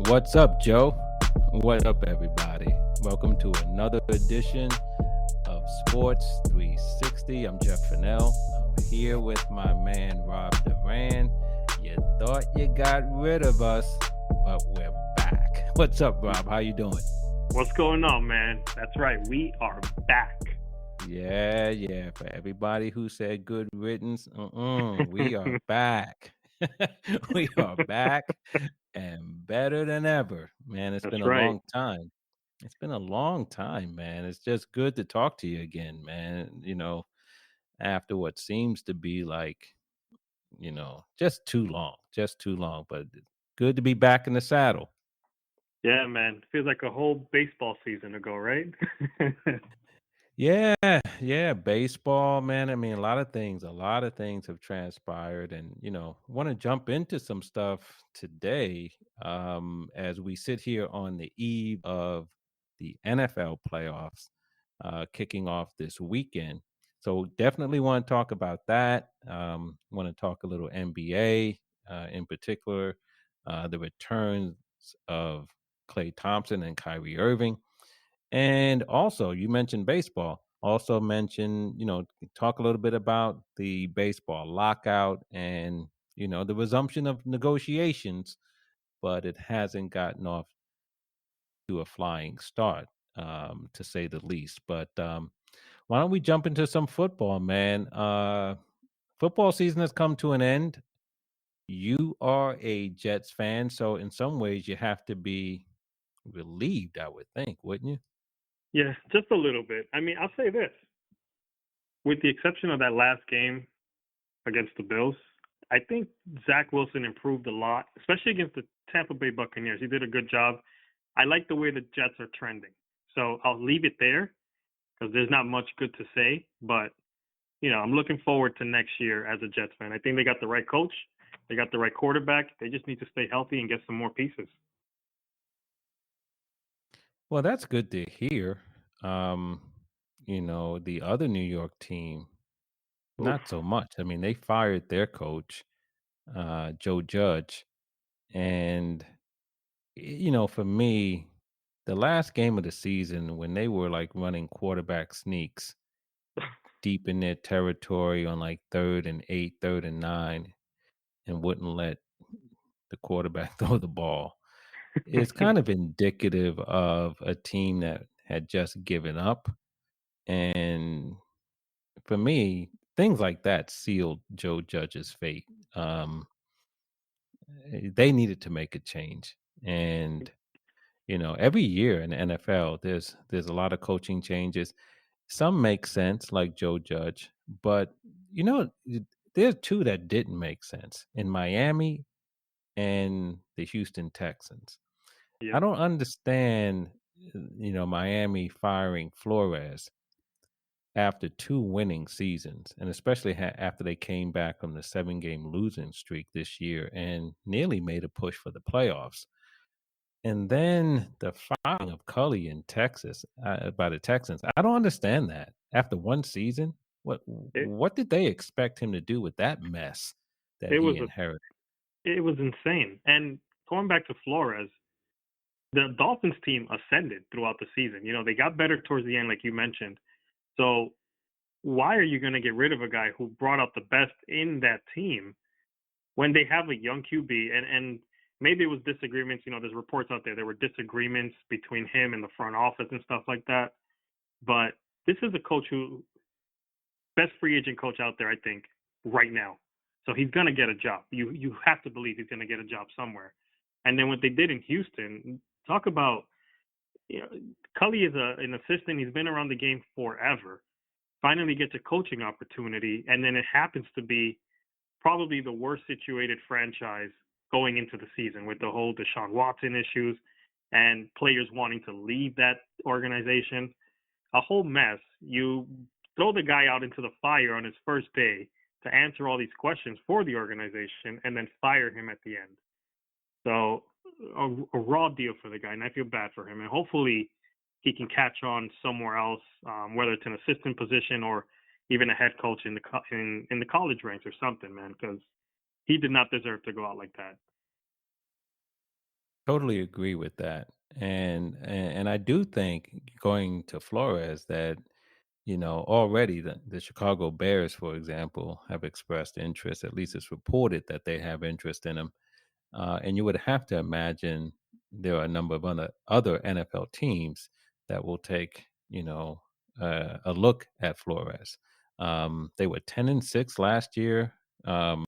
What's up, Joe? What up, everybody? Welcome to another edition of Sports 360. I'm Jeff Fennell. I'm here with my man, Rob Duran. You thought you got rid of us, but we're back. What's up, Rob? How you doing? What's going on, man? That's right. We are back. Yeah. For everybody who said good riddance, we are back. We are back and better than ever. Man, it's been That's a right. long time. It's been a long time, man. It's just good to talk to you again, man. After what seems to be like, just too long, but good to be back in the saddle. Yeah, man. Feels like a whole baseball season ago, right? Yeah, baseball, man. I mean, a lot of things have transpired, and want to jump into some stuff today as we sit here on the eve of the NFL playoffs kicking off this weekend. So definitely want to talk about that. Want to talk a little NBA in particular, the returns of Klay Thompson and Kyrie Irving, and also, you mentioned baseball. Also mention, talk a little bit about the baseball lockout and, the resumption of negotiations, but it hasn't gotten off to a flying start, to say the least. But why don't we jump into some football, man? Football season has come to an end. You are a Jets fan, so in some ways you have to be relieved, I would think, wouldn't you? Yeah, just a little bit. I mean, I'll say this. With the exception of that last game against the Bills, I think Zach Wilson improved a lot, especially against the Tampa Bay Buccaneers. He did a good job. I like the way the Jets are trending. So I'll leave it there because there's not much good to say. But, I'm looking forward to next year as a Jets fan. I think they got the right coach. They got the right quarterback. They just need to stay healthy and get some more pieces. Well, that's good to hear. Um, the other New York team, Oof. not so much. I mean, they fired their coach, Joe Judge. And, for me, the last game of the season when they were like running quarterback sneaks deep in their territory on like 3rd and 8, 3rd and 9, and wouldn't let the quarterback throw the ball. It's kind of indicative of a team that had just given up. And for me, things like that sealed Joe Judge's fate. They needed to make a change, and every year in the NFL, there's a lot of coaching changes. Some make sense, like Joe Judge, but you know, y- there are two that didn't make sense in Miami and the Houston Texans. I Yep. don't understand, Miami firing Flores after 2 winning seasons, and especially after they came back from the 7-game losing streak this year and nearly made a push for the playoffs. And then the firing of Cully in Texas by the Texans. I don't understand that. After 1 season, what It what did they expect him to do with that mess that it he was inherited? it was insane. And going back to Flores, the Dolphins team ascended throughout the season. They got better towards the end, like you mentioned. So why are you going to get rid of a guy who brought out the best in that team when they have a young QB? And maybe it was disagreements. There's reports out there. There were disagreements between him and the front office and stuff like that. But this is a coach who best free agent coach out there, I think, right now. So he's gonna get a job. You have to believe he's gonna get a job somewhere. And then what they did in Houston, talk about you know, Cully is an assistant. He's been around the game forever. Finally gets a coaching opportunity, and then it happens to be probably the worst situated franchise going into the season with the whole Deshaun Watson issues and players wanting to leave that organization. A whole mess. You throw the guy out into the fire on his first day to answer all these questions for the organization and then fire him at the end. So a raw deal for the guy, and I feel bad for him. And hopefully he can catch on somewhere else, whether it's an assistant position or even a head coach in the college ranks or something, man, because he did not deserve to go out like that. Totally agree with that. And I do think going to Flores that, already the Chicago Bears, for example, have expressed interest. At least it's reported that they have interest in him. And you would have to imagine there are a number of other NFL teams that will take, a look at Flores. They were 10-6 last year. Um,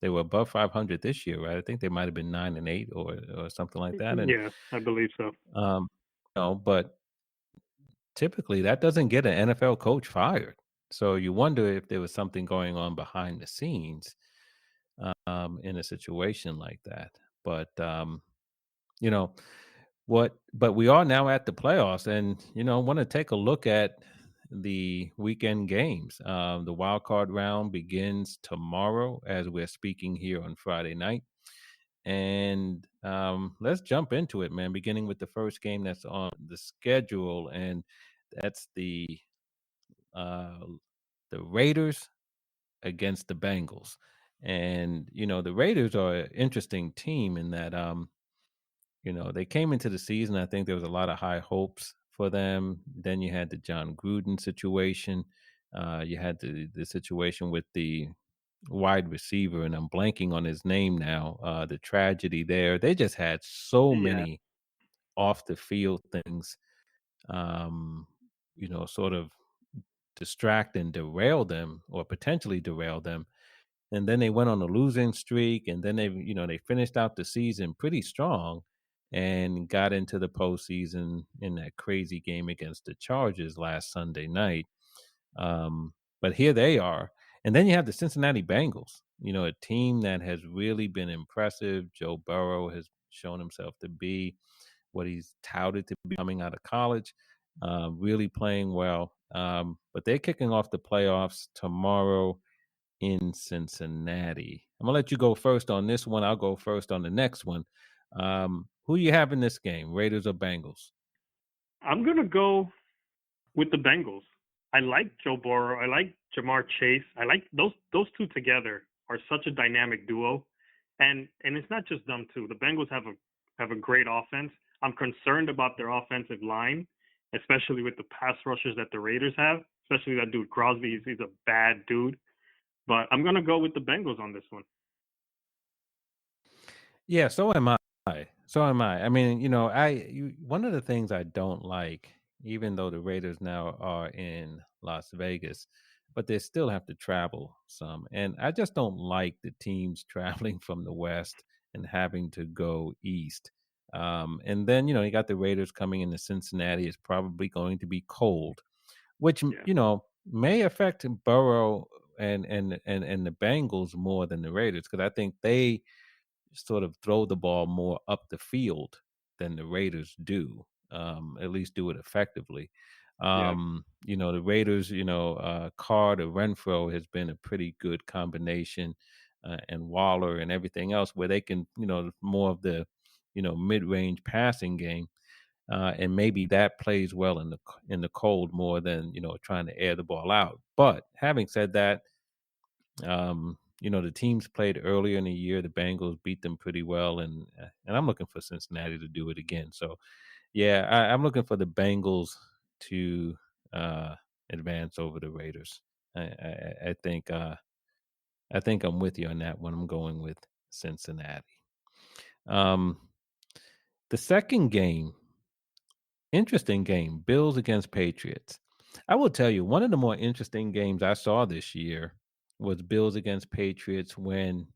they were above 500 this year, right? I think they might have been 9-8 or something like that. And Yeah, I believe so. um, but typically that doesn't get an NFL coach fired. So you wonder if there was something going on behind the scenes in a situation like that. But you know but we are now at the playoffs, and want to take a look at the weekend games. The wild card round begins tomorrow as we're speaking here on Friday night. And let's jump into it, man, beginning with the first game that's on the schedule, and that's uh, the Raiders against the Bengals. And the Raiders are an interesting team in that they came into the season. I think there was a lot of high hopes for them. Then you had the John Gruden situation. You had the situation with the wide receiver, and I'm blanking on his name now. The tragedy there. They just had so Yeah, many off the field things, sort of distract and derail them, or potentially derail them. And then they went on a losing streak, and then they finished out the season pretty strong and got into the postseason in that crazy game against the Chargers last Sunday night. But here they are. And then you have the Cincinnati Bengals, a team that has really been impressive. Joe Burrow has shown himself to be what he's touted to be coming out of college, really playing well. But they're kicking off the playoffs tomorrow in Cincinnati. I'm gonna let you go first on this one. I'll go first on the next one. Who you have in this game, Raiders or Bengals? I'm gonna go with the Bengals. I like Joe Burrow. I like Jamar Chase. I like those two together are such a dynamic duo, and it's not just them two. The Bengals have a great offense. I'm concerned about their offensive line, especially with the pass rushers that the Raiders have. Especially that dude Crosby. He's a bad dude. But I'm gonna go with the Bengals on this one. Yeah, so am I. So am I. I mean, one of the things I don't like, even though the Raiders now are in Las Vegas, but they still have to travel some. And I just don't like the teams traveling from the West and having to go east. And then, you got the Raiders coming into Cincinnati. It's probably going to be cold, which, Yeah, may affect Burrow and the Bengals more than the Raiders, because I think they sort of throw the ball more up the field than the Raiders do, at least do it effectively. yeah, The Raiders, Carr to Renfro has been a pretty good combination, and Waller and everything else, where they can, more of the, mid-range passing game. And maybe that plays well in the cold more than trying to air the ball out. But having said that, the teams played earlier in the year. The Bengals beat them pretty well, and I'm looking for Cincinnati to do it again. So yeah, I'm looking for the Bengals to advance over the Raiders. I think I'm with you on that one. I'm going with Cincinnati. Um, the second game, interesting game, Bills against Patriots. I will tell you, one of the more interesting games I saw this year was Bills against Patriots when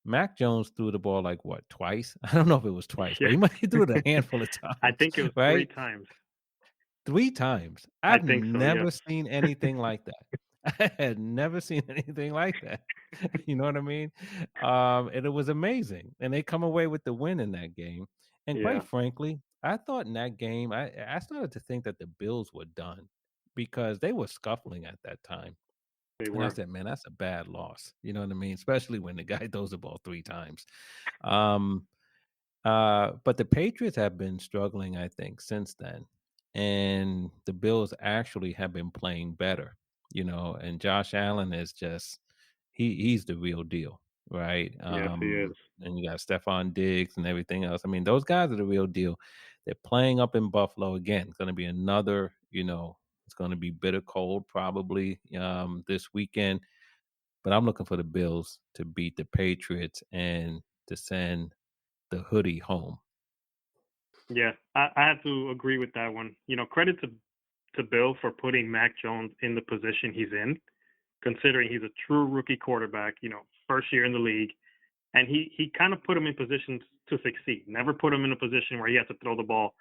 Mac Jones threw the ball like what, twice? I don't know if it was twice, but yeah. he threw it a handful of I times, think it was three right? times. 3 times. I I've think so. Yes. never seen anything like that. I had never seen anything like that. You know what I mean? And it was amazing, and they come away with the win in that game. And quite Yeah, frankly, I thought in that game, I started to think that the Bills were done because they were scuffling at that time. they And I were. said, "Man, that's a bad loss." You know what I mean? Especially when the guy throws the ball 3 times. Um, but the Patriots have been struggling, I think, since then. And the Bills actually have been playing better, and Josh Allen is just he's the real deal. right? Yes, he is. And you got Stephon Diggs and everything else. I mean, those guys are the real deal. They're playing up in Buffalo again. It's going to be another, it's going to be bitter cold probably this weekend. But I'm looking for the Bills to beat the Patriots and to send the hoodie home. Yeah, I have to agree with that one. Credit to Bill for putting Mac Jones in the position he's in, considering he's a true rookie quarterback. First year in the league, and he kind of put him in positions to succeed. Never put him in a position where he has to throw the ball,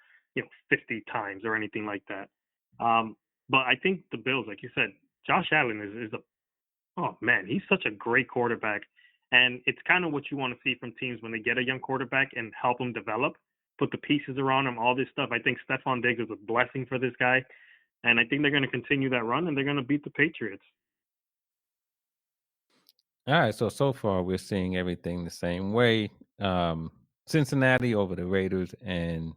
50 times or anything like that. But I think the Bills, like you said, Josh Allen is a oh man, he's such a great quarterback. And it's kind of what you want to see from teams when they get a young quarterback and help him develop, put the pieces around him, all this stuff. I think Stephon Diggs is a blessing for this guy. And I think they're going to continue that run and they're going to beat the Patriots. All right, so far we're seeing everything the same way. Um, Cincinnati over the Raiders and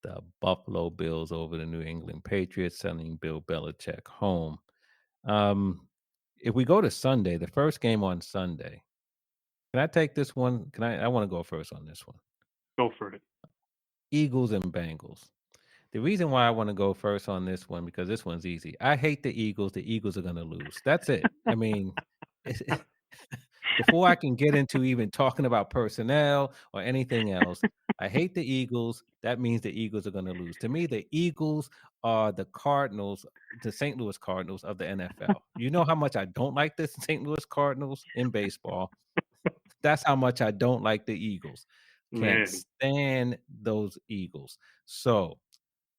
the Buffalo Bills over the New England Patriots, sending Bill Belichick home. Um, if we go to Sunday, the first game on Sunday, can I take this one? Can I? I want to go first on this one. Go for it. Eagles and Bengals. The reason why I want to go first on this one because this one's easy. I hate the Eagles. The Eagles are going to lose. That's it. I mean, before I can get into even talking about personnel or anything else, I hate the Eagles. That means the Eagles are going to lose. To me, the Eagles are the Cardinals, the St. Louis Cardinals of the NFL. You know how much I don't like the St. Louis Cardinals in baseball. That's how much I don't like the Eagles. Can't Man, stand those Eagles. So,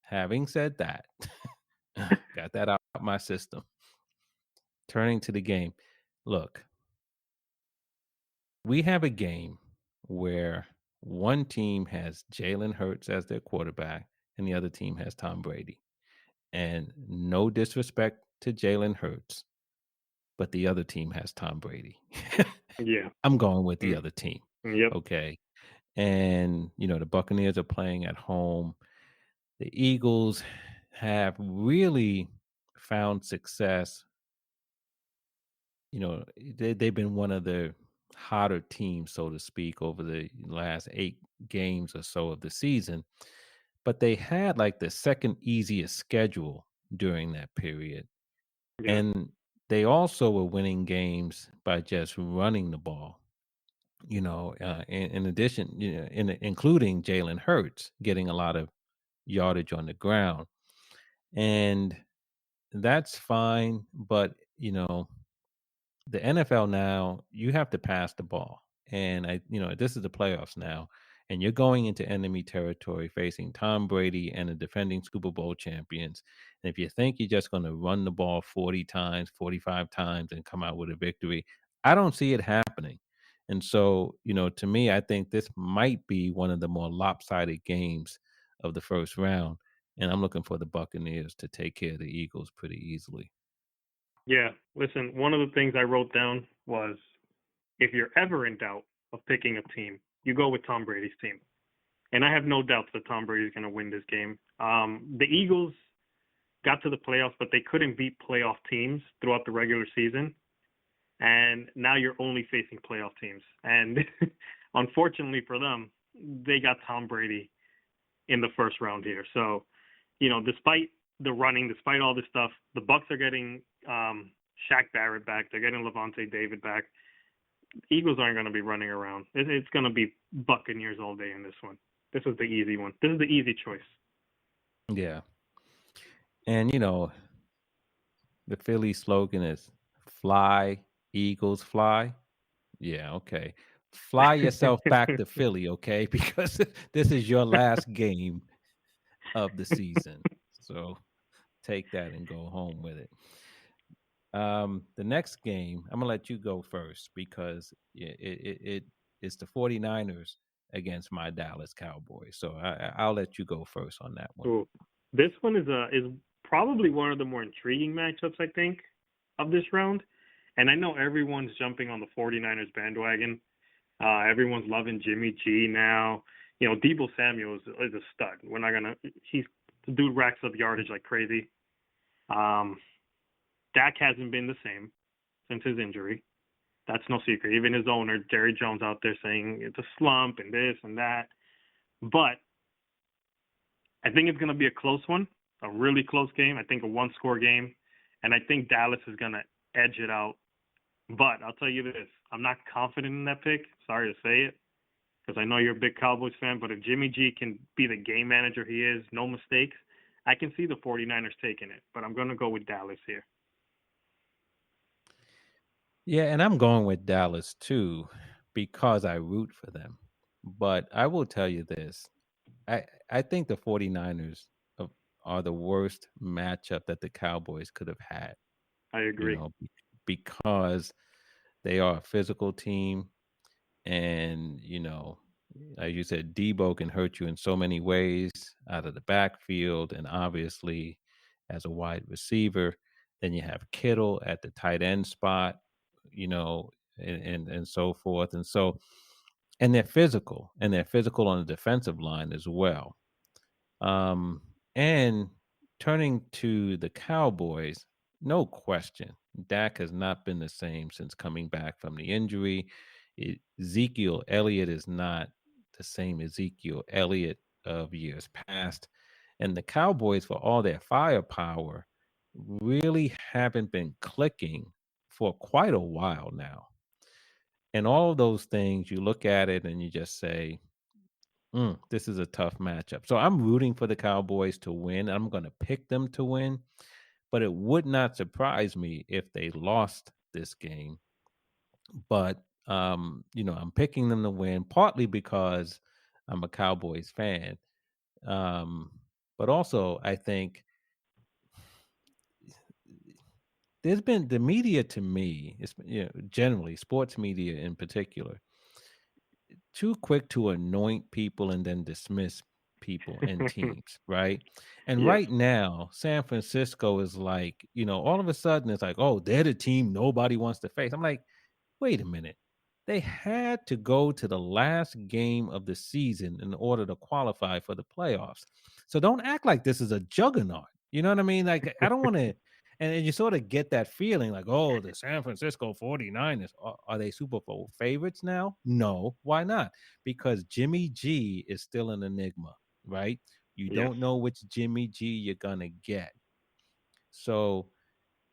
having said that, got that out of my system. Turning to the game. Look, we have a game where one team has Jalen Hurts as their quarterback and the other team has Tom Brady. And no disrespect to Jalen Hurts, but the other team has Tom Brady. yeah. I'm going with the Mm, other team. yep. Okay. And, the Buccaneers are playing at home. The Eagles have really found success. They've been one of the hotter teams, so to speak, over the last 8 games or so of the season. But they had like the second easiest schedule during that period. Yeah. And they also were winning games by just running the ball. In addition, including Jalen Hurts getting a lot of yardage on the ground. And that's fine. But, the NFL now, you have to pass the ball. And this is the playoffs now, and you're going into enemy territory facing Tom Brady and the defending Super Bowl champions. And if you think you're just going to run the ball 40 times, 45 times and come out with a victory, I don't see it happening. And so, to me, I think this might be one of the more lopsided games of the first round. And I'm looking for the Buccaneers to take care of the Eagles pretty easily. Yeah. Listen, one of the things I wrote down was if you're ever in doubt of picking a team, you go with Tom Brady's team. And I have no doubts that Tom Brady is going to win this game. The Eagles got to the playoffs, but they couldn't beat playoff teams throughout the regular season. And now you're only facing playoff teams. And unfortunately for them, they got Tom Brady in the first round here. So, despite the running, despite all this stuff, the Bucks are getting Shaq Barrett back. They're getting Levante David back. Eagles aren't going to be running around. It's going to be Buccaneers all day in this one. This is the easy one. This is the easy choice. Yeah. And the Philly slogan is "Fly, Eagles, fly." Yeah, okay. Fly yourself back to Philly, okay? Because this is your last game of the season. So take that and go home with it. The next game, I'm gonna let you go first because it's the 49ers against my Dallas Cowboys. So I'll let you go first on that one. Ooh. This one is probably one of the more intriguing matchups, I think, of this round. And I know everyone's jumping on the 49ers bandwagon. Everyone's loving Jimmy G now. Debo Samuel is a stud. We're not gonna. The dude racks up yardage like crazy. Um, Dak hasn't been the same since his injury. That's no secret. Even his owner, Jerry Jones, out there saying it's a slump and this and that. But I think it's going to be a close one, a really close game. I think a one-score game. And I think Dallas is going to edge it out. But I'll tell you this. I'm not confident in that pick. Sorry to say it, because I know you're a big Cowboys fan. But if Jimmy G can be the game manager he is, no mistakes, I can see the 49ers taking it. But I'm going to go with Dallas here. Yeah, and I'm going with Dallas too because I root for them. But I will tell you this. I think the 49ers of- are the worst matchup that the Cowboys could have had, I you agree. know, because they are a physical team and, as you said, Debo can hurt you in so many ways out of the backfield and obviously as a wide receiver. Then you have Kittle at the tight end spot, you know, and so forth. And they're physical on the defensive line as well. Um, and turning to the Cowboys, no question, Dak has not been the same since coming back from the injury. Ezekiel Elliott is not the same Ezekiel Elliott of years past. And the Cowboys, for all their firepower, really haven't been clicking for quite a while now. And all of those things, you look at it and you just say, this is a tough matchup. So I'm rooting for the Cowboys to win. I'm going to pick them to win, but it would not surprise me if they lost this game. But I'm picking them to win partly because I'm a Cowboys fan. Um, but also I think there's been the media to me, it's generally sports media in particular, too quick to anoint people and then dismiss people and teams, right? And Yes. right now, San Francisco is like, all of a sudden it's like, oh, they're the team nobody wants to face. I'm like, wait a minute. They had to go to the last game of the season in order to qualify for the playoffs. So don't act like this is a juggernaut. You know what I mean? Like, I don't want to. And you sort of get that feeling like, oh, the San Francisco 49ers, are they Super Bowl favorites now? No. Why not? Because Jimmy G is still an enigma, right? You Yes. don't know which Jimmy G you're going to get. So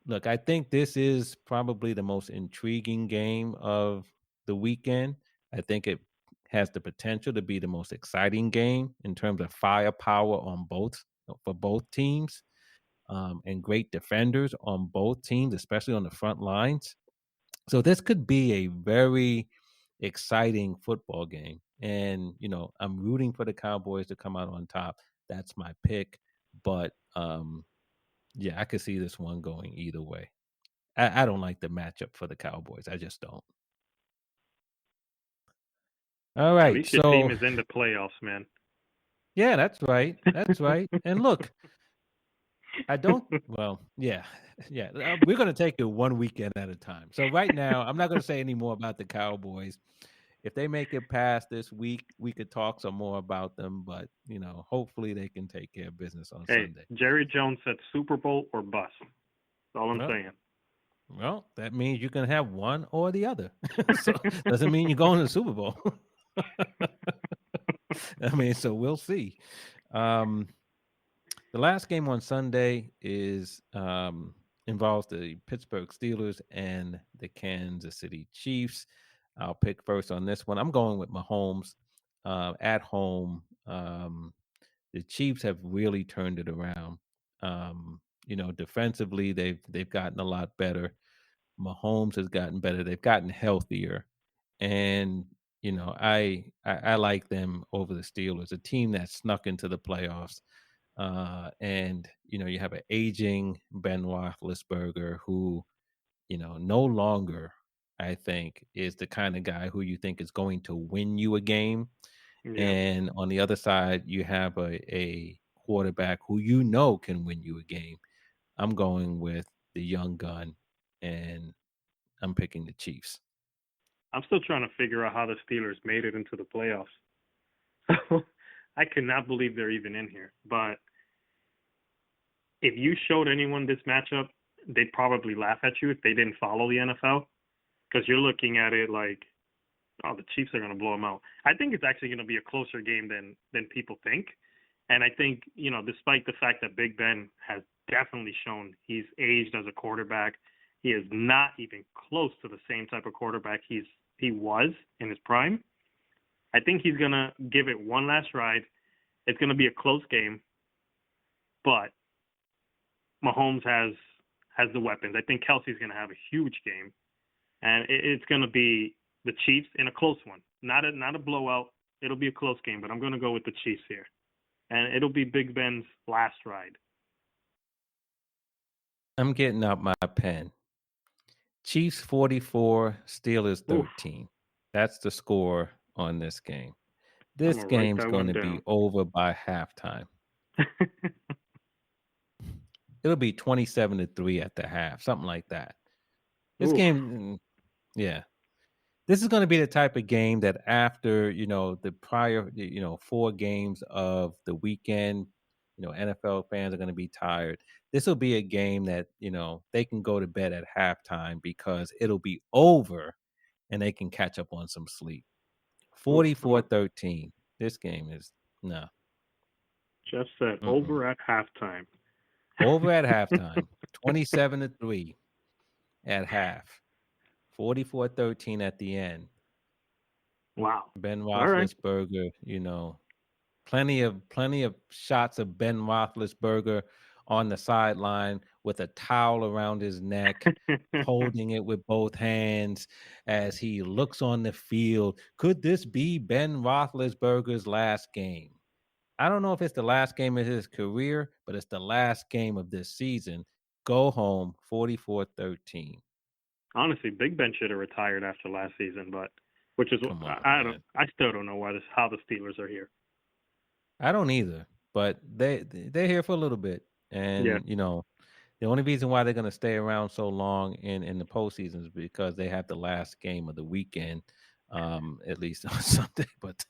look, I think this is probably the most intriguing game of the weekend. I think it has the potential to be the most exciting game in terms of firepower on both for both teams, and great defenders on both teams, especially on the front lines. So this could be a very exciting football game. And I'm rooting for the Cowboys to come out on top. That's my pick. But yeah, I could see this one going either way. I don't like the matchup for the Cowboys. I just don't. All At right. least your team So, is in the playoffs, man. yeah, that's right. That's right. And look, I don't well, yeah. Yeah. We're going to take it one weekend at a time. So right now, I'm not going to say any more about the Cowboys. If they make it past this week, we could talk some more about them, but, hopefully they can take care of business on Hey, Sunday. Jerry Jones said Super Bowl or bust. That's all I'm Well, saying. that means you can have one or the other. So doesn't mean you're going to the Super Bowl. I mean, so we'll see. Um, the last game on Sunday is involves the Pittsburgh Steelers and the Kansas City Chiefs. I'll pick first on this one. I'm going with Mahomes at home. The Chiefs have really turned it around. Defensively, they've gotten a lot better. Mahomes has gotten better. They've gotten healthier, and I like them over the Steelers, a team that snuck into the playoffs. And you have an aging Ben Roethlisberger who no longer, I think, is the kind of guy who you think is going to win you a game. Yeah. And on the other side, you have a quarterback who can win you a game. I'm going with the young gun, and I'm picking the Chiefs. I'm still trying to figure out how the Steelers made it into the playoffs. So I cannot believe they're even in here. But if you showed anyone this matchup, they'd probably laugh at you if they didn't follow the NFL. because you're looking at it like, oh, the Chiefs are going to blow them out. I think it's actually going to be a closer game than people think. And I think, despite the fact that Big Ben has definitely shown he's aged as a quarterback, he is not even close to the same type of quarterback he was in his prime. I think he's going to give it one last ride. It's going to be a close game, but Mahomes has the weapons. I think Kelsey's going to have a huge game, and it's going to be the Chiefs in a close one. Not a blowout. It'll be a close game, but I'm going to go with the Chiefs here, and it'll be Big Ben's last ride. I'm getting out my pen. Chiefs 44, Steelers Oof, 13. That's the score on this game. I'm This gonna write game's that going one to be down. over by halftime. It'll be 27-3 at the half, something like that. This Oof, game, yeah. This is going to be the type of game that after, the prior, 4 games of the weekend, NFL fans are going to be tired. This will be a game that, they can go to bed at halftime because it'll be over and they can catch up on some sleep. oof. 44-13. This game is no. Jeff said Mm-mm. over at halftime. Over at halftime. 27-3 at half. 44-13 at the end. Wow. Ben All right. Roethlisberger, plenty of shots of Ben Roethlisberger on the sideline with a towel around his neck, holding it with both hands as he looks on the field. Could this be Ben Roethlisberger's last game? I don't know if it's the last game of his career, but it's the last game of this season. Go home 44-13. Honestly, Big Ben should have retired after last season, but which is Come on, I don't man. I still don't know how the Steelers are here. I don't either, but they're here for a little bit. Yeah. And, the only reason why they're gonna stay around so long in the postseason is because they have the last game of the weekend, at least on Sunday, but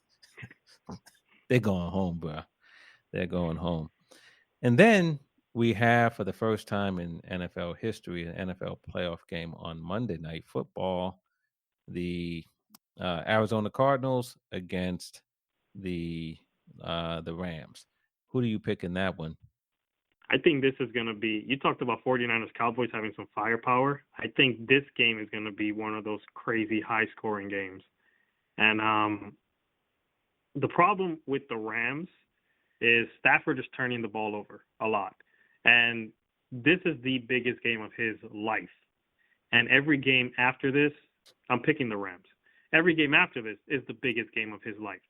they're going home, bro. They're going home. And then we have, for the first time in NFL history, an NFL playoff game on Monday Night Football. The Arizona Cardinals against the the Rams. Who do you pick in that one? I think this is going to be, you talked about 49ers Cowboys having some firepower. I think this game is going to be one of those crazy high scoring games. And the problem with the Rams is Stafford is turning the ball over a lot. And this is the biggest game of his life. And every game after this, I'm picking the Rams. Every game after this is the biggest game of his life.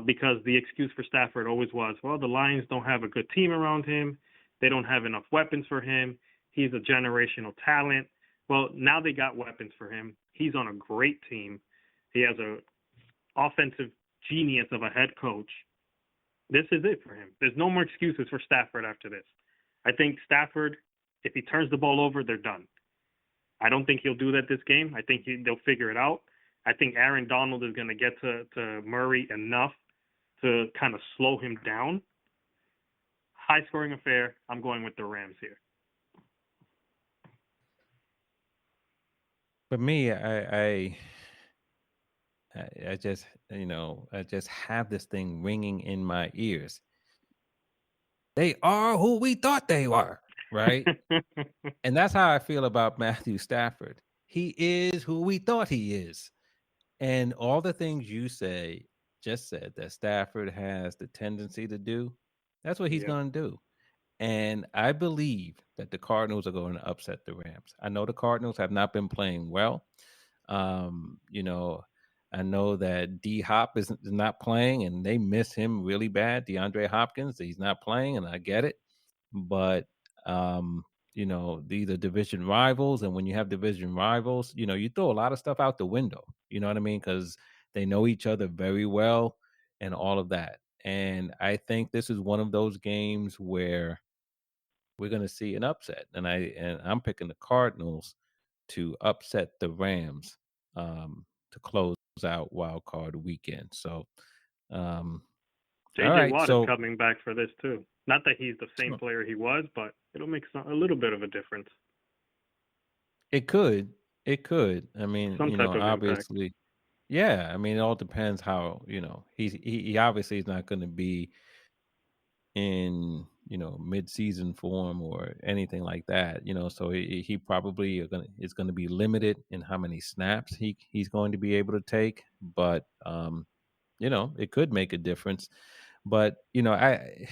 Because the excuse for Stafford always was, well, the Lions don't have a good team around him. They don't have enough weapons for him. He's a generational talent. Well, now they got weapons for him. He's on a great team. He has a offensive genius of a head coach. This is it for him. There's no more excuses for Stafford after this. I think Stafford, if he turns the ball over, they're done. I don't think he'll do that this game. I think they'll figure it out. I think Aaron Donald is going to get to Murray enough to kind of slow him down. High scoring affair. I'm going with the Rams here. For me, I just I just have this thing ringing in my ears. They are who we thought they were, right? And that's how I feel about Matthew Stafford. He is who we thought he is. And all the things you just said that Stafford has the tendency to do, that's what he's Yep. going to do. And I believe that the Cardinals are going to upset the Rams. I know the Cardinals have not been playing well. Um, you know, I know that D Hop is not playing and they miss him really bad. DeAndre Hopkins, he's not playing, and I get it. But um, these are division rivals, and when you have division rivals, you throw a lot of stuff out the window. You know what I mean? Because they know each other very well and all of that. And I think this is one of those games where we're going to see an upset, and I'm picking the Cardinals to upset the Rams to close out wild card weekend. So, um, all J.J. right, Watt is so coming back for this too. Not that he's the same player he was, but it'll make a little bit of a difference. it could, It could. I mean, some type of impact. obviously, yeah. I mean, it all depends how he obviously is not going to be in mid-season form or anything like that. So he probably is going to be limited in how many snaps he's going to be able to take. But it could make a difference. But I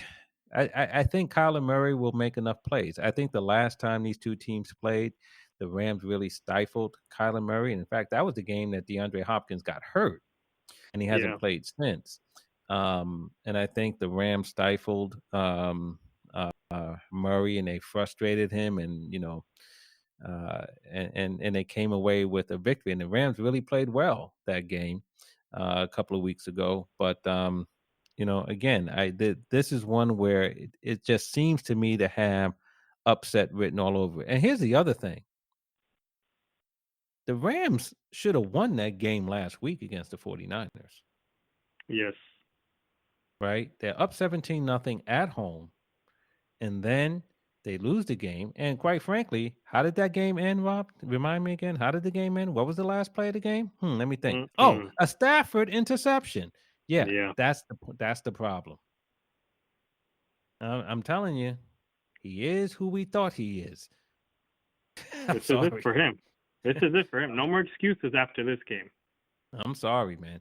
think Kyler Murray will make enough plays. I think the last time these two teams played, the Rams really stifled Kyler Murray. And in fact, that was the game that DeAndre Hopkins got hurt, and he hasn't Yeah, played since. And I think the Rams stifled Murray, and they frustrated him, and and they came away with a victory. And the Rams really played well that game a couple of weeks ago. But again, this is one where it just seems to me to have upset written all over it. And here's the other thing: the Rams should have won that game last week against the 49ers, yes. right? They're up 17-0 at home, and then they lose the game. And quite frankly, how did that game end, Rob? Remind me again. How did the game end? What was the last play of the game? Let me think. Oh, Mm-mm. a Stafford interception. Yeah, Yeah, that's the problem. I'm telling you, he is who we thought he is. I'm this is it sorry. for him. This is it for him. No more excuses after this game. I'm sorry, man.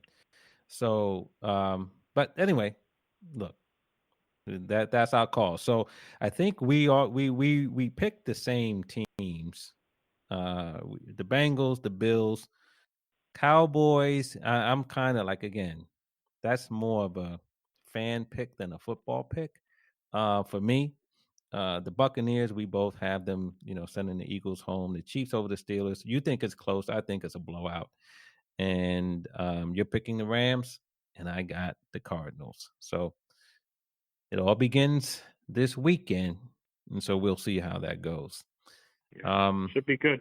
So, but anyway, look, that's our call. So I think we picked the same teams. The Bengals, the Bills, Cowboys. I'm kind of like, again, that's more of a fan pick than a football pick. For me, the Buccaneers, we both have them, sending the Eagles home. The Chiefs over the Steelers. You think it's close? I think it's a blowout. And you're picking the Rams, and I got the Cardinals. So it all begins this weekend, and so we'll see how that goes. Yeah, Um, should be good.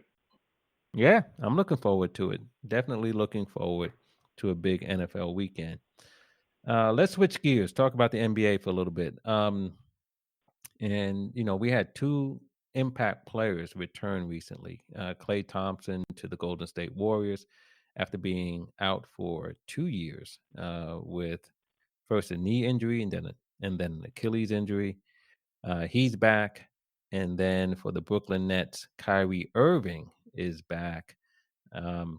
yeah, I'm looking forward to it. Definitely looking forward to a big NFL weekend. Let's switch gears. Talk about the NBA for a little bit. And we had two impact players return recently. Klay Thompson to the Golden State Warriors after being out for 2 years with first a knee injury and then an Achilles injury. He's back. And then for the Brooklyn Nets, Kyrie Irving is back.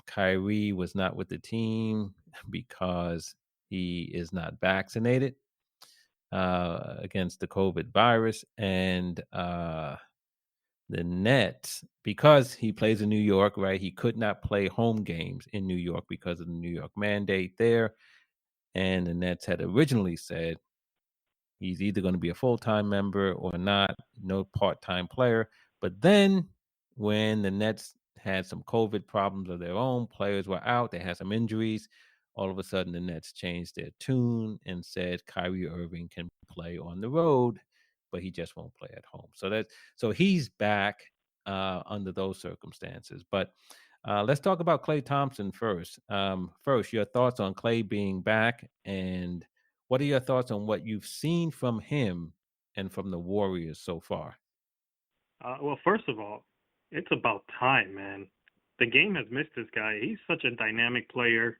Kyrie was not with the team because he is not vaccinated against the COVID virus. And the Nets, because he plays in New York, right? He could not play home games in New York because of the New York mandate there. And the Nets had originally said he's either going to be a full-time member or not, no part-time player. But then when the Nets had some COVID problems of their own, players were out, they had some injuries. All of a sudden, the Nets changed their tune and said Kyrie Irving can play on the road, but he just won't play at home. So he's back under those circumstances. But let's talk about Klay Thompson first. First, your thoughts on Klay being back, and what are your thoughts on what you've seen from him and from the Warriors so far? Well, first of all, it's about time, man. The game has missed this guy. He's such a dynamic player,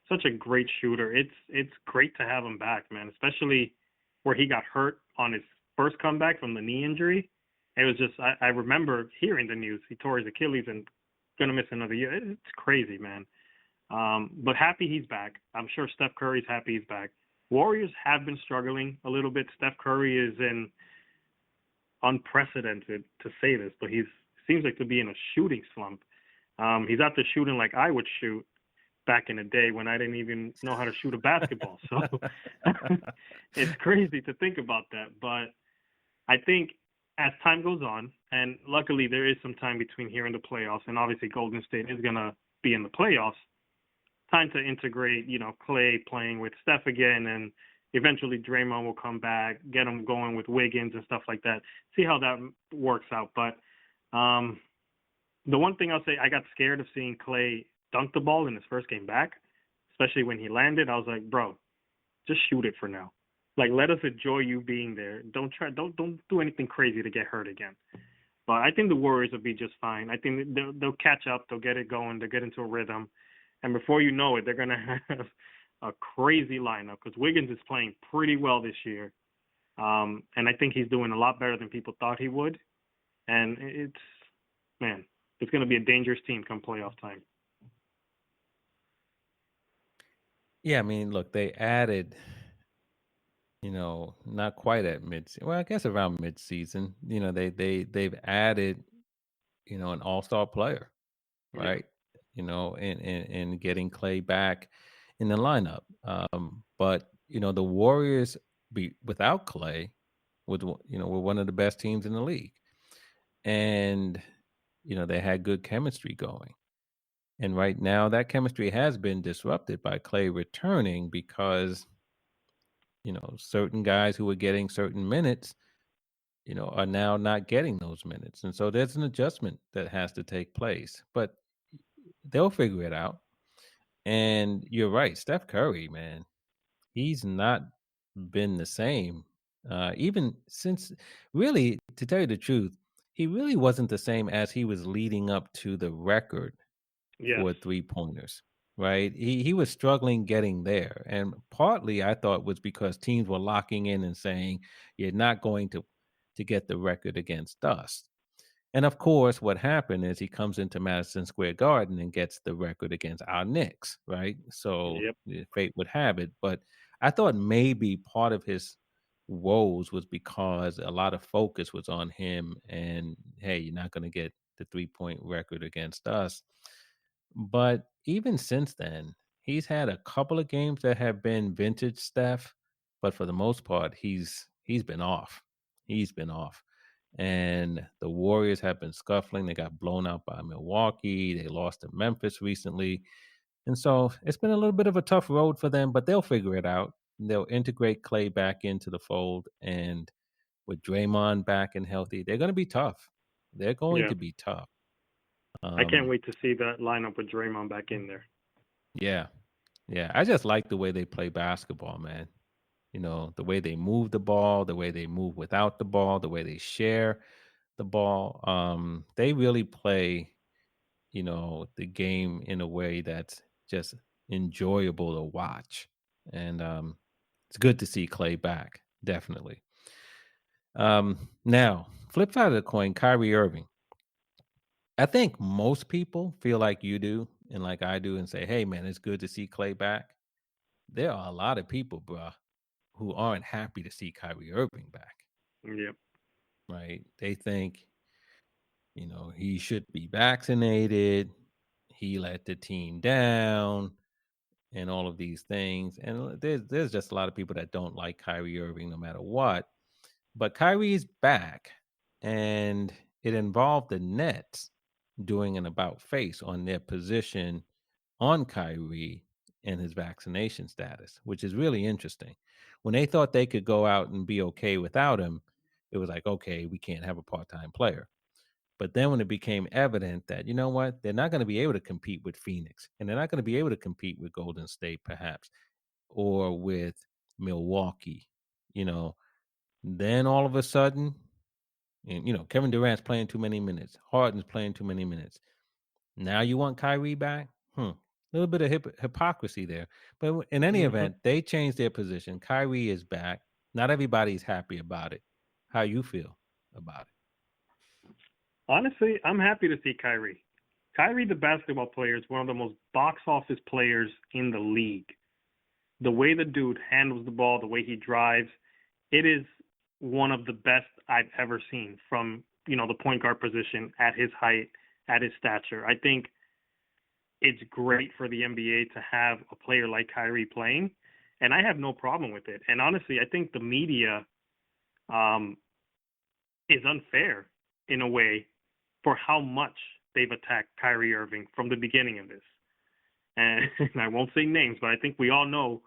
such a great shooter. It's great to have him back, man. Especially where he got hurt on his first comeback from the knee injury. It was just I remember hearing the news. He tore his Achilles and gonna miss another year. It's crazy, man. But happy he's back. I'm sure Steph Curry's happy he's back. Warriors have been struggling a little bit. Steph Curry is in unprecedented to say this, but he's seems like to be in a shooting slump. He's out there shooting like I would shoot back in the day when I didn't even know how to shoot a basketball. So it's crazy to think about that. But I think as time goes on, and luckily there is some time between here and the playoffs, and obviously Golden State is gonna be in the playoffs. Time to integrate, Klay playing with Steph again, and eventually Draymond will come back, get him going with Wiggins and stuff like that. See how that works out. But the one thing I'll say, I got scared of seeing Klay dunk the ball in his first game back, especially when he landed. I was like, bro, just shoot it for now. Like, let us enjoy you being there. Don't do anything crazy to get hurt again. But I think the Warriors will be just fine. I think they'll catch up. They'll get it going. They'll get into a rhythm, and before you know it, they're gonna have a crazy lineup because Wiggins is playing pretty well this year, and I think he's doing a lot better than people thought he would. And man, it's gonna be a dangerous team come playoff time. Yeah, I mean, look, they added, not quite at mid. Well, I guess around mid-season. They've added, an all-star player, Yeah. right? And getting Clay back in the lineup. But the Warriors be without Clay were one of the best teams in the league, and they had good chemistry going. And right now, that chemistry has been disrupted by Clay returning because certain guys who were getting certain minutes, are now not getting those minutes, and so there's an adjustment that has to take place. But they'll figure it out. And you're right, Steph Curry, man, he's not been the same, even since really, to tell you the truth, he really wasn't the same as he was leading up to the record Yes. for three-pointers, right? He was struggling getting there, and partly I thought was because teams were locking in and saying, "You're not going to get the record against us." And of course, what happened is he comes into Madison Square Garden and gets the record against our Knicks, right? So Yep. fate would have it. But I thought maybe part of his woes was because a lot of focus was on him and, hey, you're not going to get the 3-point record against us. But even since then, he's had a couple of games that have been vintage Steph, but for the most part, he's been off. He's been off. And the Warriors have been scuffling. They got blown out by Milwaukee. They lost to Memphis recently. And so it's been a little bit of a tough road for them, but they'll figure it out. They'll integrate Clay back into the fold. And with Draymond back and healthy, they're going to be tough. They're going Yeah. to be tough. I can't Um, wait to see that lineup with Draymond back in there. yeah. Yeah. I just like the way they play basketball, man. The way they move the ball, the way they move without the ball, the way they share the ball. They really play, the game in a way that's just enjoyable to watch. And it's good to see Clay back, definitely. Now, flip side of the coin, Kyrie Irving. I think most people feel like you do and like I do and say, hey, man, it's good to see Clay back. There are a lot of people, bruh, who aren't happy to see Kyrie Irving back, Yep. right? They think, he should be vaccinated. He let the team down and all of these things. And there's just a lot of people that don't like Kyrie Irving no matter what. But Kyrie's back, and it involved the Nets doing an about face on their position on Kyrie and his vaccination status, which is really interesting. When they thought they could go out and be okay without him, it was like, okay, we can't have a part-time player. But then when it became evident that, you know what, they're not going to be able to compete with Phoenix and they're not going to be able to compete with Golden State, perhaps, or with Milwaukee, you know, then all of a sudden, and Kevin Durant's playing too many minutes, Harden's playing too many minutes. Now you want Kyrie back? A little bit of hypocrisy there. But in any Hmm. event, they changed their position. Kyrie is back. Not everybody's happy about it. How you feel about it? Honestly, I'm happy to see Kyrie. Kyrie, the basketball player, is one of the most box office players in the league. The way the dude handles the ball, the way he drives, it is one of the best I've ever seen from, the point guard position at his height, at his stature. I think it's great for the NBA to have a player like Kyrie playing, and I have no problem with it. And honestly, I think the media um, is unfair in a way for how much they've attacked Kyrie Irving from the beginning of this. And I won't say names, but I think we all know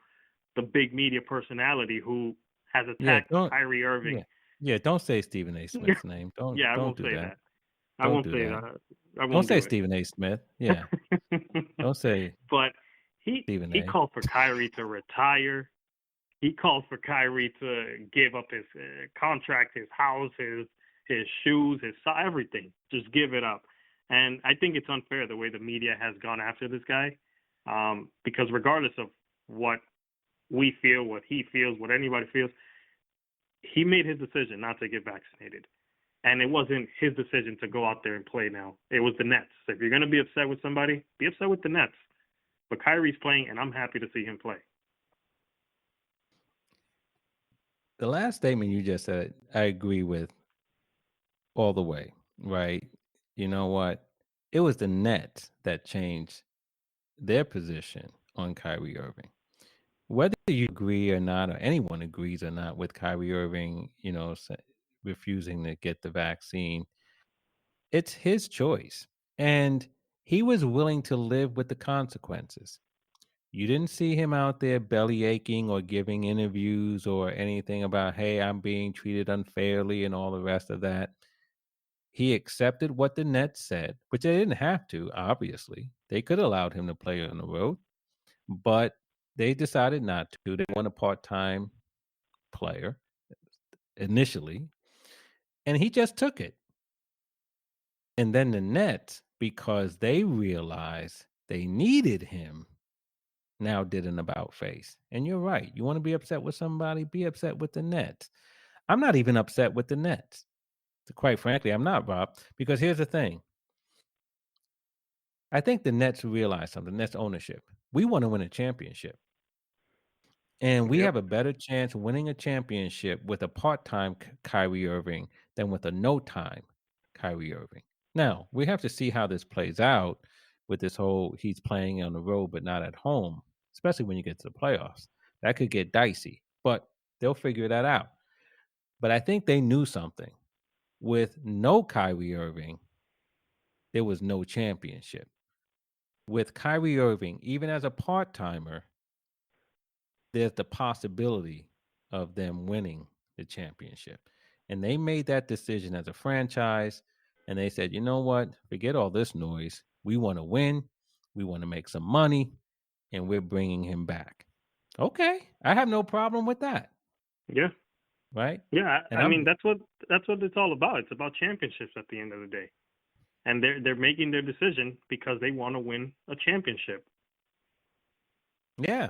the big media personality who has Yeah, attacked don't Kyrie Irving. yeah. Yeah, don't say Stephen A. Smith's name. Don't Yeah, I don't won't do say that. that. I Don't won't do say that. that. I Don't won't say do it. Stephen A. Smith. Yeah. Don't say But he Stephen he A. called for Kyrie to retire. He called for Kyrie to give up his contract, his house, his his shoes, everything. Just give it up. And I think it's unfair the way the media has gone after this guy, because regardless of what we feel, what he feels, what anybody feels, he made his decision not to get vaccinated. And it wasn't his decision to go out there and play now. It was the Nets. So if you're going to be upset with somebody, be upset with the Nets. But Kyrie's playing, and I'm happy to see him play. The last statement you just said, I agree with all the way, right? You know what? It was the Nets that changed their position on Kyrie Irving. Whether you agree or not, or anyone agrees or not with Kyrie Irving, refusing to get the vaccine, it's his choice. And he was willing to live with the consequences. You didn't see him out there belly aching or giving interviews or anything about, hey, I'm being treated unfairly and all the rest of that. He accepted what the Nets said, which they didn't have to, obviously. They could have allowed him to play on the road, but they decided not to. They want a part time player initially, and he just took it. And then the Nets, because they realized they needed him, now did an about face. And you're right. You want to be upset with somebody, be upset with the Nets. I'm not even upset with the Nets. Quite frankly, I'm not, Rob, because here's the thing. I think the Nets realize something, Nets ownership. We want to win a championship. And we Yep. have a better chance winning a championship with a part-time Kyrie Irving than with a no-time Kyrie Irving. Now, we have to see how this plays out with this whole he's playing on the road but not at home, especially when you get to the playoffs. That could get dicey, but they'll figure that out. But I think they knew something. With no Kyrie Irving, there was no championship. With Kyrie Irving, even as a part-timer, there's the possibility of them winning the championship. And they made that decision as a franchise. And they said, you know what? Forget all this noise. We want to win. We want to make some money. And we're bringing him back. Okay. I have no problem with that. Yeah. Right. Yeah. And I I'm, mean, that's what it's all about. It's about championships at the end of the day. And they're making their decision because they want to win a championship. yeah.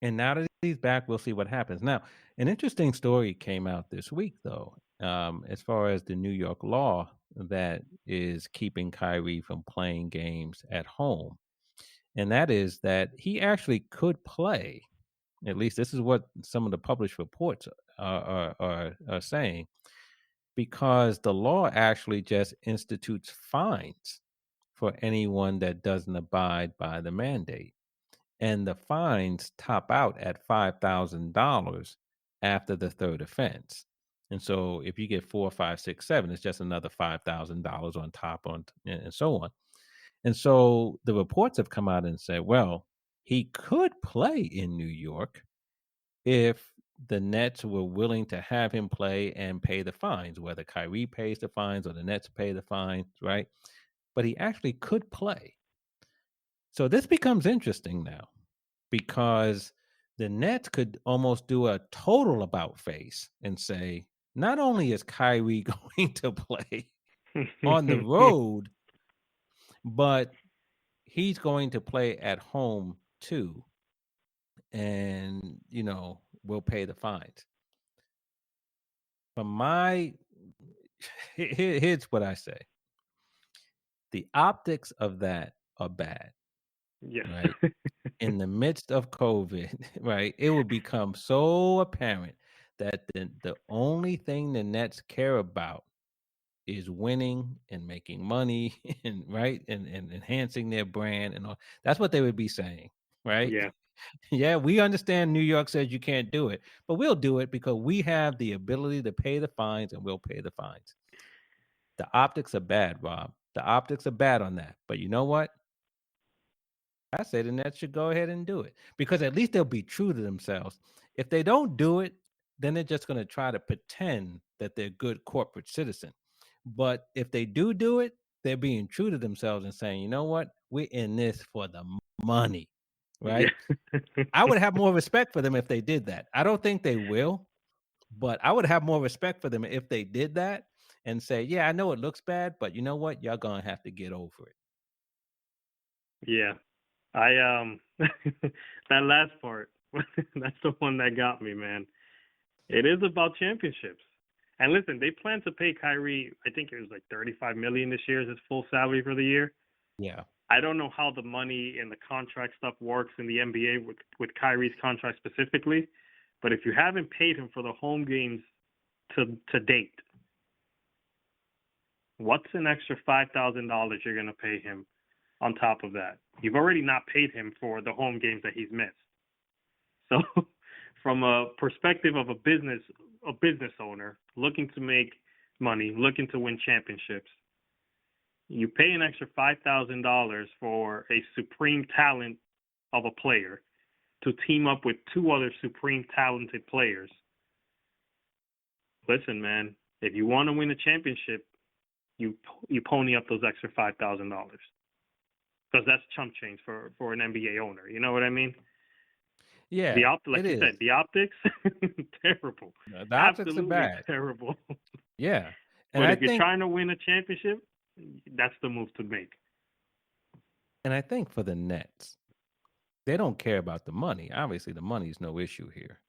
And now that he's back, we'll see what happens. Now, an interesting story came out this week, though, as far as the New York law that is keeping Kyrie from playing games at home. And that is that he actually could play. At least this is what some of the published reports are saying, because the law actually just institutes fines for anyone that doesn't abide by the mandate. And the fines top out at $5,000 after the third offense. And so if you get 4, 5, 6, 7, it's just another $5,000 on top on and so on. And so the reports have come out and said, well, he could play in New York if the Nets were willing to have him play and pay the fines, whether Kyrie pays the fines or the Nets pay the fines, right? But he actually could play. So this becomes interesting now, because the Nets could almost do a total about face and say, not only is Kyrie going to play on the road, but he's going to play at home too. And, we'll pay the fines. From my, here's what I say: the optics of that are bad, Yeah. right? In the midst of COVID, right, it will become so apparent that the only thing the Nets care about is winning and making money and right and enhancing their brand and all. That's what they would be saying, right? Yeah. Yeah, we understand New York says you can't do it, but we'll do it because we have the ability to pay the fines and we'll pay the fines. The optics are bad, Rob. The optics are bad on that. But you know what? I say the Nets should go ahead and do it, because at least they'll be true to themselves. If they don't do it, then they're just going to try to pretend that they're good corporate citizen. But if they do it, they're being true to themselves and saying, you know what? We're in this for the money, Yeah. right? I would have more respect for them if they did that. I don't think they will, but I would have more respect for them if they did that and say, "Yeah, I know it looks bad, but you know what? Y'all gonna have to get over it." Yeah. I that last part, that's the one that got me, man. It is about championships. And listen, they plan to pay Kyrie, I think it was like 35 million this year is his full salary for the year. Yeah. I don't know how the money and the contract stuff works in the NBA with Kyrie's contract specifically, but if you haven't paid him for the home games to date, what's an extra $5,000 you're going to pay him on top of that? You've already not paid him for the home games that he's missed. So, from a perspective of a business owner looking to make money, looking to win championships, you pay an extra $5,000 for a supreme talent of a player to team up with two other supreme talented players. Listen, man, if you want to win a championship, you pony up those extra $5,000 because that's chump change for an NBA owner. You know what I mean? Yeah, Like it you is. said, the optics terrible, The optics are absolutely bad. terrible. Yeah, and But I if you're think trying to win a championship, that's the move to make. and I think for the Nets, they don't care about the money. Obviously, the money is no issue here.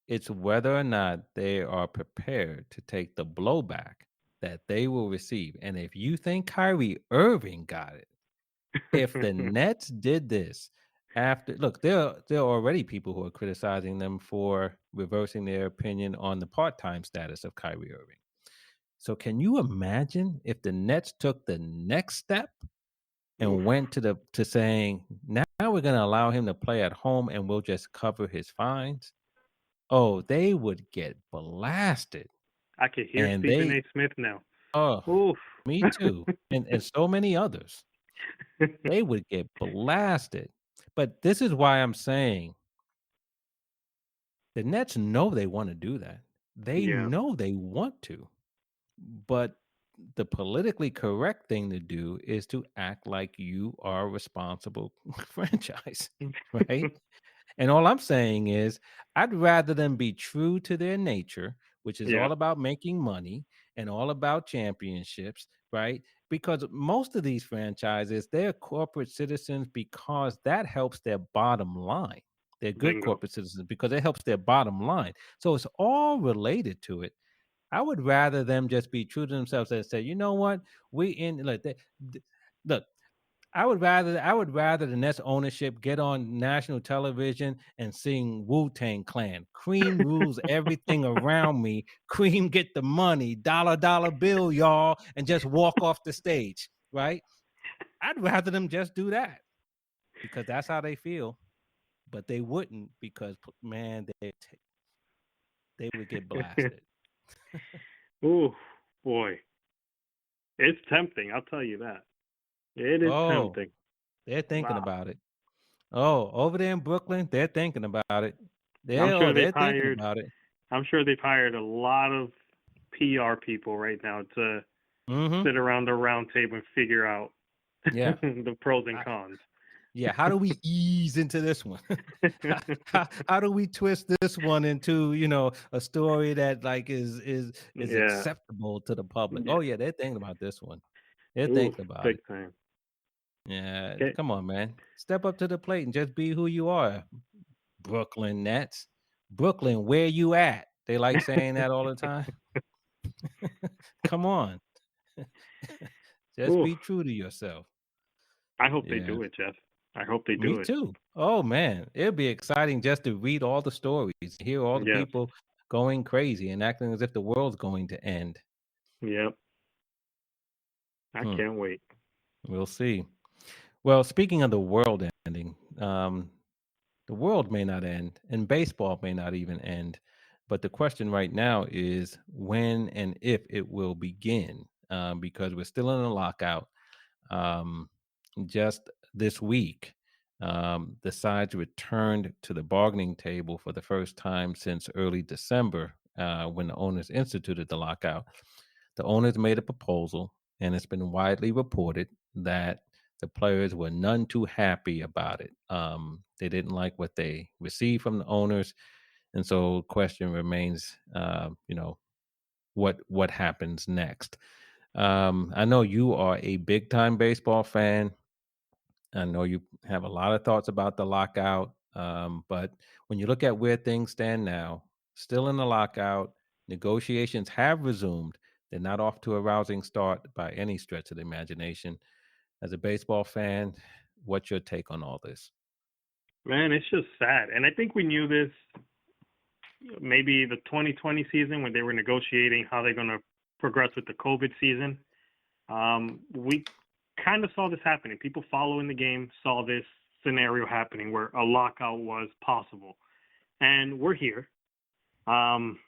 It's whether or not they are prepared to take the blowback that they will receive. And if you think Kyrie Irving got it, if the Nets did this after look, there are already people who are criticizing them for reversing their opinion on the part-time status of Kyrie Irving. So can you imagine if the Nets took the next step Oof, and went to saying, now we're going to allow him to play at home and we'll just cover his fines? Oh, they would get blasted. I can hear And Stephen they A. Smith now. oh, Oof. me too. And so many others. They would get blasted. But this is why I'm saying the Nets know they want to do that. They Yeah, know they want to. But the politically correct thing to do is to act like you are a responsible franchise, right? And all I'm saying is, I'd rather them be true to their nature, which is yeah, all about making money and all about championships, right? Because most of these franchises, they're corporate citizens because that helps their bottom line. They're good bingo. corporate citizens because it helps their bottom line. So it's all related to it. I would rather them just be true to themselves and say, you know what, we in look, look, I would rather the Nets ownership get on national television and sing Wu-Tang Clan. Cream rules everything around me. Cream get the money, dollar dollar bill, y'all, and just walk off the stage, right? I'd rather them just do that because that's how they feel. But they wouldn't because man, they would get blasted. Ooh, boy, it's tempting. I'll tell you that. It is Oh, tempting. they're thinking Wow. about it. Oh, over there in Brooklyn, they're thinking about it. I'm sure they've They're thinking hired. about it. I'm sure they've hired a lot of PR people right now to Mhm. sit around the round table and figure out Yeah. the pros and I cons. yeah, how do we ease into this one? How do we twist this one into, a story that, like, is Yeah. acceptable to the public? Yeah. Oh, yeah, they're thinking about this one. They're Ooh, thinking about big it. time. Yeah, Okay. come on, man. Step up to the plate and just be who you are, Brooklyn Nets. Brooklyn, where you at? They like saying that all the time. Come on. Just Ooh, be true to yourself. I hope they Yeah. do it, Jeff. I hope they Me do it. too. Oh man, it'll be exciting just to read all the stories, hear all the Yes. people going crazy and acting as if the world's going to end. Yep. I Hmm, can't wait. we'll see. Well, speaking of the world ending, the world may not end, and baseball may not even end. But the question right now is when and if it will begin, because we're still in a lockout. Um, just this week, the sides returned to the bargaining table for the first time since early December, when the owners instituted the lockout. The owners made a proposal, and it's been widely reported that the players were none too happy about it. They didn't like what they received from the owners, and so question remains, what happens next. I know you are a big time baseball fan. I know you have a lot of thoughts about the lockout, but when you look at where things stand now, still in the lockout, negotiations have resumed. They're not off to a rousing start by any stretch of the imagination. As a baseball fan, what's your take on all this? Man, it's just sad. And I think we knew this maybe the 2020 season when they were negotiating how they're going to progress with the COVID season. We kind of saw this happening. People following the game saw this scenario happening where a lockout was possible. And we're here. Um,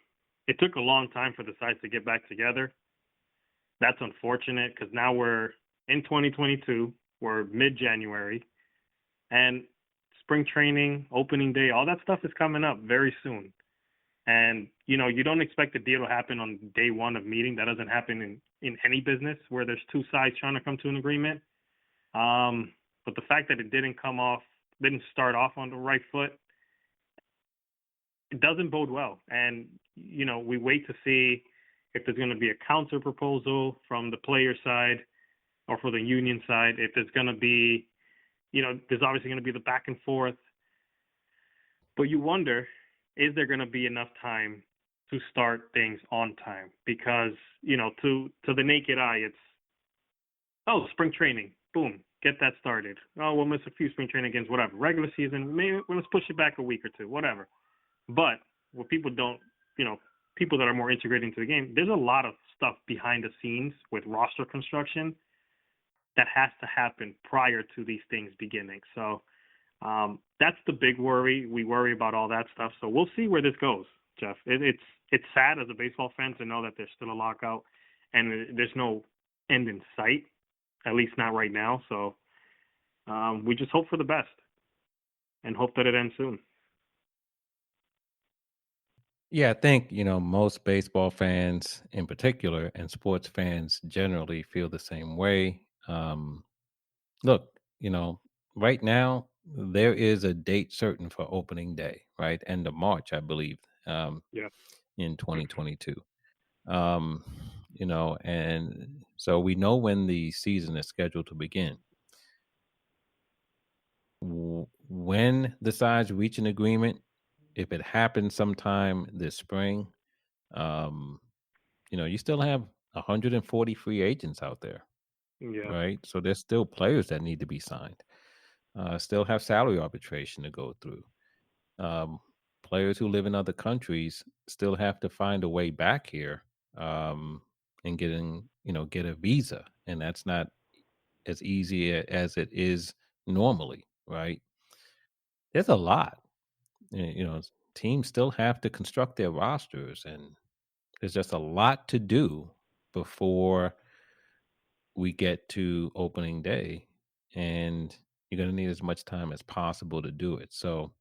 it took a long time for the sides to get back together. That's unfortunate because now we're in 2022. We're mid January, and spring training, opening day, all that stuff is coming up very soon. And you don't expect a deal to happen on day one of meeting. That doesn't happen in any business where there's two sides trying to come to an agreement. But the fact that it didn't start off on the right foot, it doesn't bode well. And we wait to see if there's going to be a counter proposal from the player side or for the union side. If there's going to be, there's obviously going to be the back and forth. But you wonder, is there going to be enough time to start things on time? Because to the naked eye, it's spring training, boom, get that started. Oh, we'll miss a few spring training games, whatever. Regular season, maybe let's push it back a week or two, whatever. But what people don't, people that are more integrated into the game, there's a lot of stuff behind the scenes with roster construction that has to happen prior to these things beginning. So that's the big worry. We worry about all that stuff. So we'll see where this goes, Jeff. It's sad as a baseball fan to know that there's still a lockout and there's no end in sight, at least not right now. So we just hope for the best and hope that it ends soon. Yeah, I think, most baseball fans in particular and sports fans generally feel the same way. Look, right now there is a date certain for opening day, right? End of March, I believe, Yeah, in 2022. Um, and so we know when the season is scheduled to begin. When the sides reach an agreement, if it happens sometime this spring, um, you still have 140 free agents out there, yeah, right? So there's still players that need to be signed. Still have salary arbitration to go through. Um, Players who live in other countries still have to find a way back here, um, and get a visa, and that's not as easy as it is normally, right? There's a lot. Teams still have to construct their rosters, and there's just a lot to do before we get to opening day, and you're going to need as much time as possible to do it. So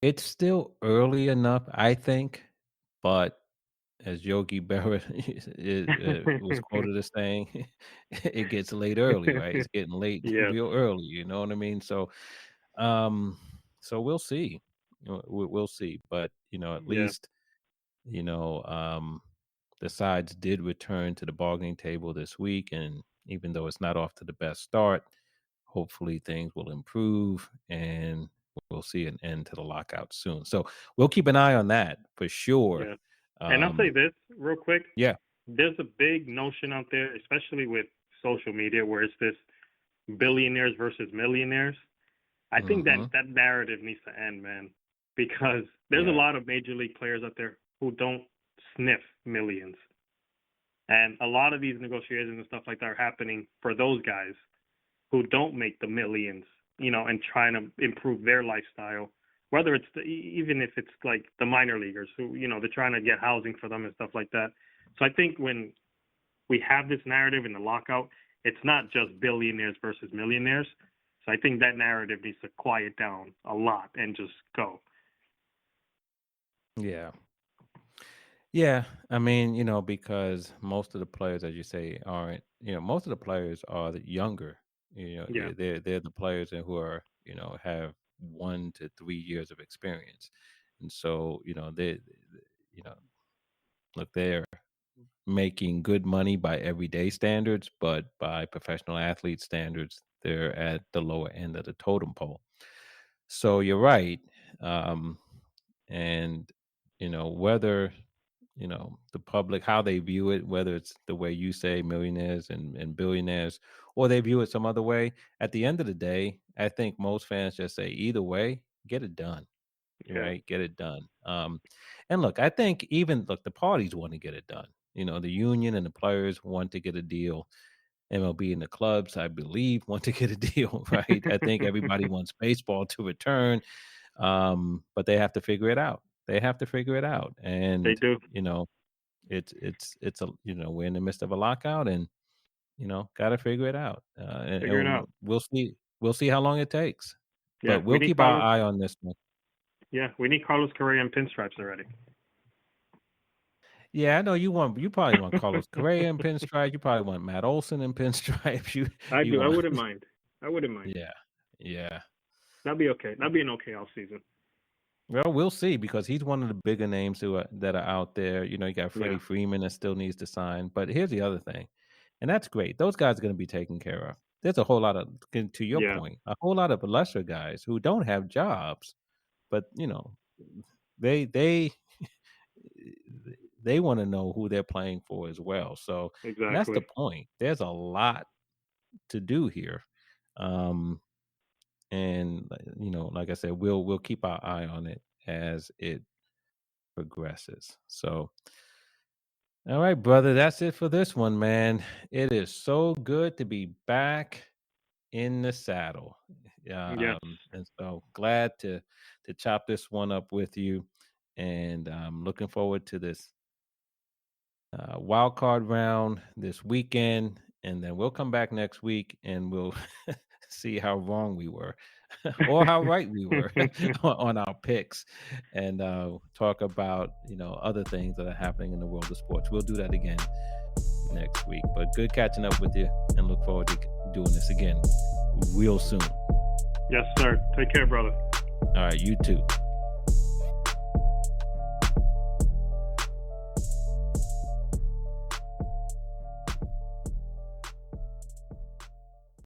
it's still early enough, I think, but as Yogi Berra was quoted as saying, it gets late early, right? It's getting late yes, real early. You know what I mean? Um, so we'll see. We'll see. But at yeah, least you know, um, the sides did return to the bargaining table this week, and even though it's not off to the best start, hopefully things will improve and we'll see an end to the lockout soon. So we'll keep an eye on that for sure. yeah. And I'll say Um, this real quick. yeah. There's a big notion out there, especially with social media, where it's this billionaires versus millionaires. I think that Hmm. that narrative needs to end, man, because there's a Yeah. lot of major league players out there who don't sniff millions, and a lot of these negotiations and stuff like that are happening for those guys who don't make the millions, and trying to improve their lifestyle. Whether it's even if it's like the minor leaguers who, they're trying to get housing for them and stuff like that. So I think when we have this narrative in the lockout, it's not just billionaires versus millionaires. So I think that narrative needs to quiet down a lot and just go. Yeah. Yeah. I mean, because most of the players, as you say, aren't, most of the players are the younger. Yeah, They're the players who are, have 1 to 3 years of experience. And so, you know, look, they're making good money by everyday standards, but by professional athlete standards, they're at the lower end of the totem pole. So you're right. Um, and, whether, the public, how they view it, whether it's the way you say millionaires and billionaires, or they view it some other way, at the end of the day, I think most fans just say, either way, get it done. Yeah, Right? Get it done. And look, I think even look, the parties want to get it done. The union and the players want to get a deal. MLB and the clubs, I believe, want to get a deal, right? I think everybody wants baseball to return, but they have to figure it out. They have to figure it out, they and do. it's a we're in the midst of a lockout, and got to figure it out, Figure it and out. we'll see how long it takes, but Yeah, we we'll need keep our Carlos. eye on this one. Yeah, we need Carlos Correa and pinstripes already. Yeah, I know you probably want Carlos Correa in pinstripes, you probably want Matt Olson in pinstripes, I you do. I want wouldn't mind. I wouldn't mind. yeah, yeah. That'd be okay. That'd be an okay off season. Well, we'll see because he's one of the bigger names that are out there. You got Yeah. Freddie Freeman that still needs to sign, but here's the other thing, and that's great. Those guys are gonna be taken care of. There's a whole lot of to your Yeah. point, a whole lot of lesser guys who don't have jobs, but, they they wanna know who they're playing for as well, so and that's the Exactly. point. There's a lot to do here. Um, and like I said, we'll keep our eye on it as it progresses. So, all right, brother, that's it for this one, man. It is so good to be back in the saddle. Yes. And so glad to chop this one up with you, and looking forward to this wild card round this weekend, and then we'll come back next week and we'll see how wrong we were or how right we were on our picks, and talk about other things that are happening in the world of sports. We'll do that again next week. But good catching up with you, and look forward to doing this again real soon. Yes, sir. Take care, brother. All right, you too.